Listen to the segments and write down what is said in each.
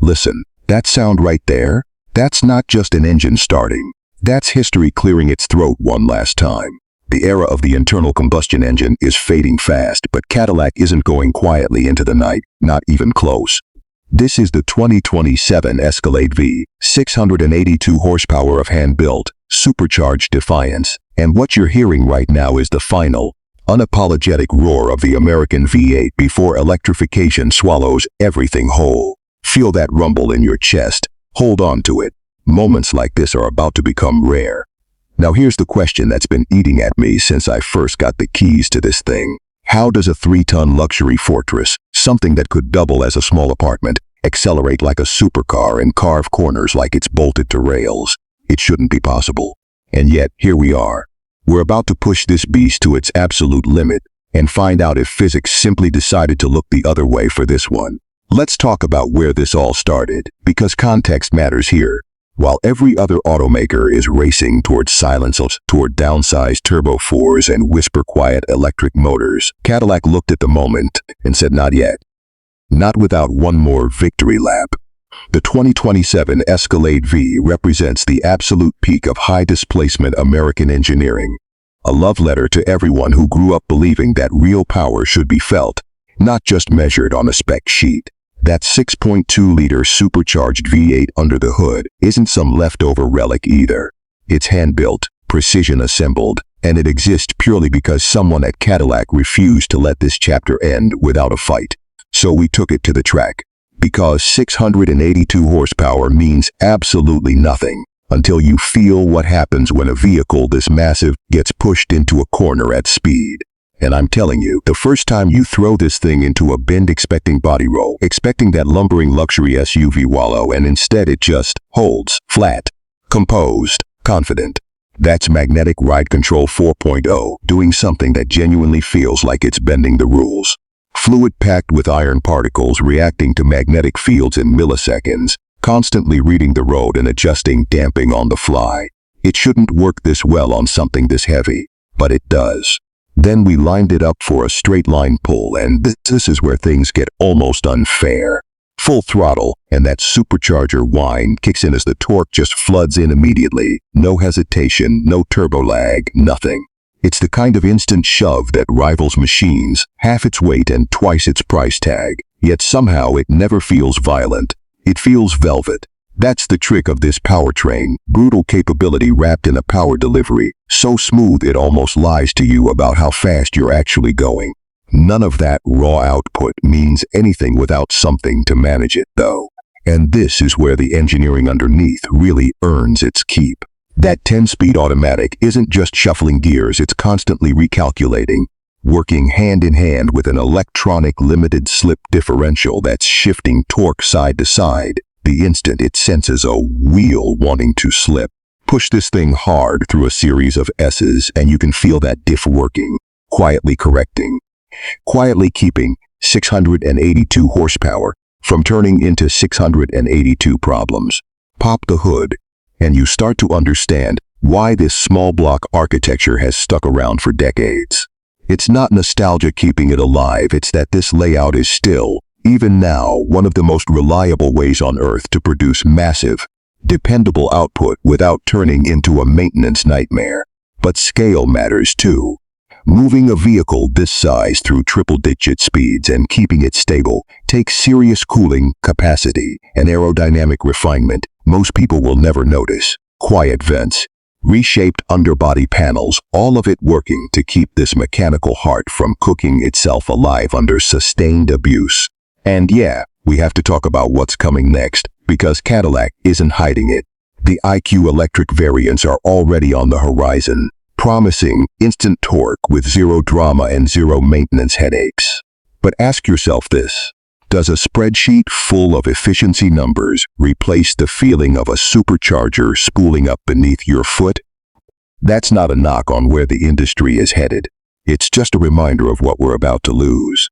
Listen, that sound right there? That's not just an engine starting. That's history clearing its throat one last time. The era of the internal combustion engine is fading fast, but Cadillac isn't going quietly into the night, not even close. This is the 2027 Escalade-V, 682 horsepower of hand-built, supercharged defiance, and what you're hearing right now is the final, unapologetic roar of the American V8 before electrification swallows everything whole. Feel that rumble in your chest. Hold on to it. Moments like this are about to become rare. Now here's the question that's been eating at me since I first got the keys to this thing. How does a 3-ton luxury fortress, something that could double as a small apartment, accelerate like a supercar and carve corners like it's bolted to rails? It shouldn't be possible. And yet, here we are. We're about to push this beast to its absolute limit and find out if physics simply decided to look the other way for this one. Let's talk about where this all started, because context matters here. While every other automaker is racing towards silencers, toward downsized turbo 4s and whisper-quiet electric motors, Cadillac looked at the moment and said not yet. Not without one more victory lap. The 2027 Escalade-V represents the absolute peak of high-displacement American engineering. A love letter to everyone who grew up believing that real power should be felt, not just measured on a spec sheet. That 6.2-liter supercharged V8 under the hood isn't some leftover relic either. It's hand-built, precision-assembled, and it exists purely because someone at Cadillac refused to let this chapter end without a fight. So we took it to the track. Because 682 horsepower means absolutely nothing until you feel what happens when a vehicle this massive gets pushed into a corner at speed. And I'm telling you, the first time you throw this thing into a bend expecting body roll, expecting that lumbering luxury SUV wallow, and instead it just holds, flat, composed, confident. That's magnetic ride control 4.0, doing something that genuinely feels like it's bending the rules. Fluid packed with iron particles reacting to magnetic fields in milliseconds, constantly reading the road and adjusting damping on the fly. It shouldn't work this well on something this heavy, but it does. Then we lined it up for a straight line pull, and this is where things get almost unfair. Full throttle, and that supercharger whine kicks in as the torque just floods in immediately. No hesitation, no turbo lag, nothing. It's the kind of instant shove that rivals machines, half its weight and twice its price tag. Yet somehow it never feels violent. It feels velvet. That's the trick of this powertrain, brutal capability wrapped in a power delivery, so smooth it almost lies to you about how fast you're actually going. None of that raw output means anything without something to manage it, though. And this is where the engineering underneath really earns its keep. That 10-speed automatic isn't just shuffling gears, it's constantly recalculating, working hand in hand with an electronic limited slip differential that's shifting torque side to side the instant it senses a wheel wanting to slip. Push this thing hard through a series of S's and you can feel that diff working, quietly correcting, quietly keeping 682 horsepower from turning into 682 problems. Pop the hood, and you start to understand why this small block architecture has stuck around for decades. It's not nostalgia keeping it alive, it's that this layout is still, even now, one of the most reliable ways on Earth to produce massive, dependable output without turning into a maintenance nightmare. But scale matters too. Moving a vehicle this size through triple-digit speeds and keeping it stable takes serious cooling capacity and aerodynamic refinement most people will never notice. Quiet vents, reshaped underbody panels, all of it working to keep this mechanical heart from cooking itself alive under sustained abuse. And yeah, we have to talk about what's coming next, because Cadillac isn't hiding it. The IQ electric variants are already on the horizon, promising instant torque with zero drama and zero maintenance headaches. But ask yourself this: does a spreadsheet full of efficiency numbers replace the feeling of a supercharger spooling up beneath your foot? That's not a knock on where the industry is headed. It's just a reminder of what we're about to lose.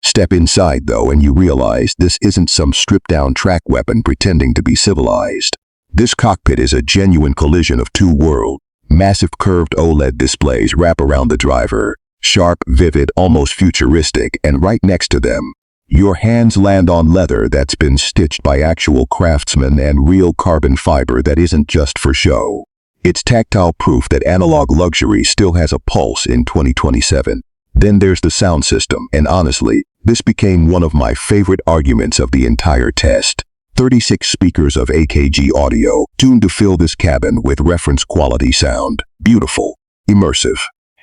Step inside, though, and you realize this isn't some stripped-down track weapon pretending to be civilized. This cockpit is a genuine collision of two worlds. Massive curved OLED displays wrap around the driver, sharp, vivid, almost futuristic, and right next to them, Your hands land on leather that's been stitched by actual craftsmen and real carbon fiber that isn't just for show. It's tactile proof that analog luxury still has a pulse in 2027. Then there's the sound system, and honestly, this became one of my favorite arguments of the entire test. 36 speakers of AKG audio, tuned to fill this cabin with reference quality sound. Beautiful, immersive.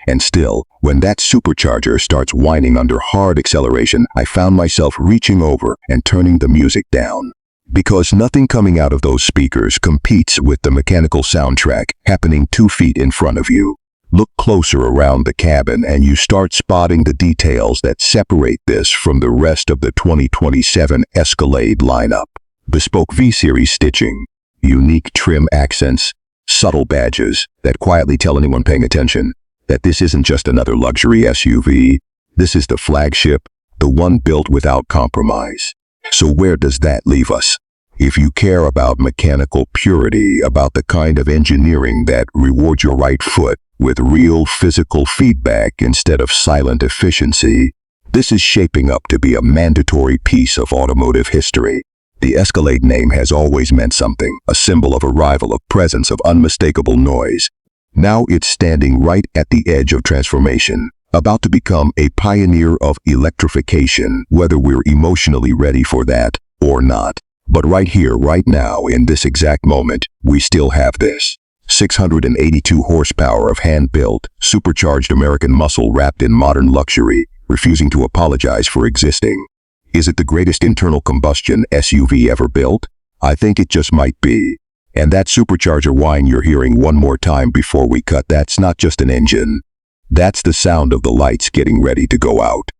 And still, when that supercharger starts whining under hard acceleration, I found myself reaching over and turning the music down. Because nothing coming out of those speakers competes with the mechanical soundtrack happening 2 feet in front of you. Look closer around the cabin and you start spotting the details that separate this from the rest of the 2027 Escalade lineup. Bespoke V-Series stitching, unique trim accents, subtle badges that quietly tell anyone paying attention that this isn't just another luxury SUV. This is the flagship, the one built without compromise. So where does that leave us? If you care about mechanical purity, about the kind of engineering that rewards your right foot with real physical feedback instead of silent efficiency, this is shaping up to be a mandatory piece of automotive history. The Escalade name has always meant something, a symbol of arrival, of presence, of unmistakable noise. Now it's standing right at the edge of transformation, about to become a pioneer of electrification, whether we're emotionally ready for that or not. But right here, right now, in this exact moment, we still have this. 682 horsepower of hand-built, supercharged American muscle wrapped in modern luxury, refusing to apologize for existing. Is it the greatest internal combustion SUV ever built? I think it just might be. And that supercharger whine you're hearing one more time before we cut, that's not just an engine. That's the sound of the lights getting ready to go out.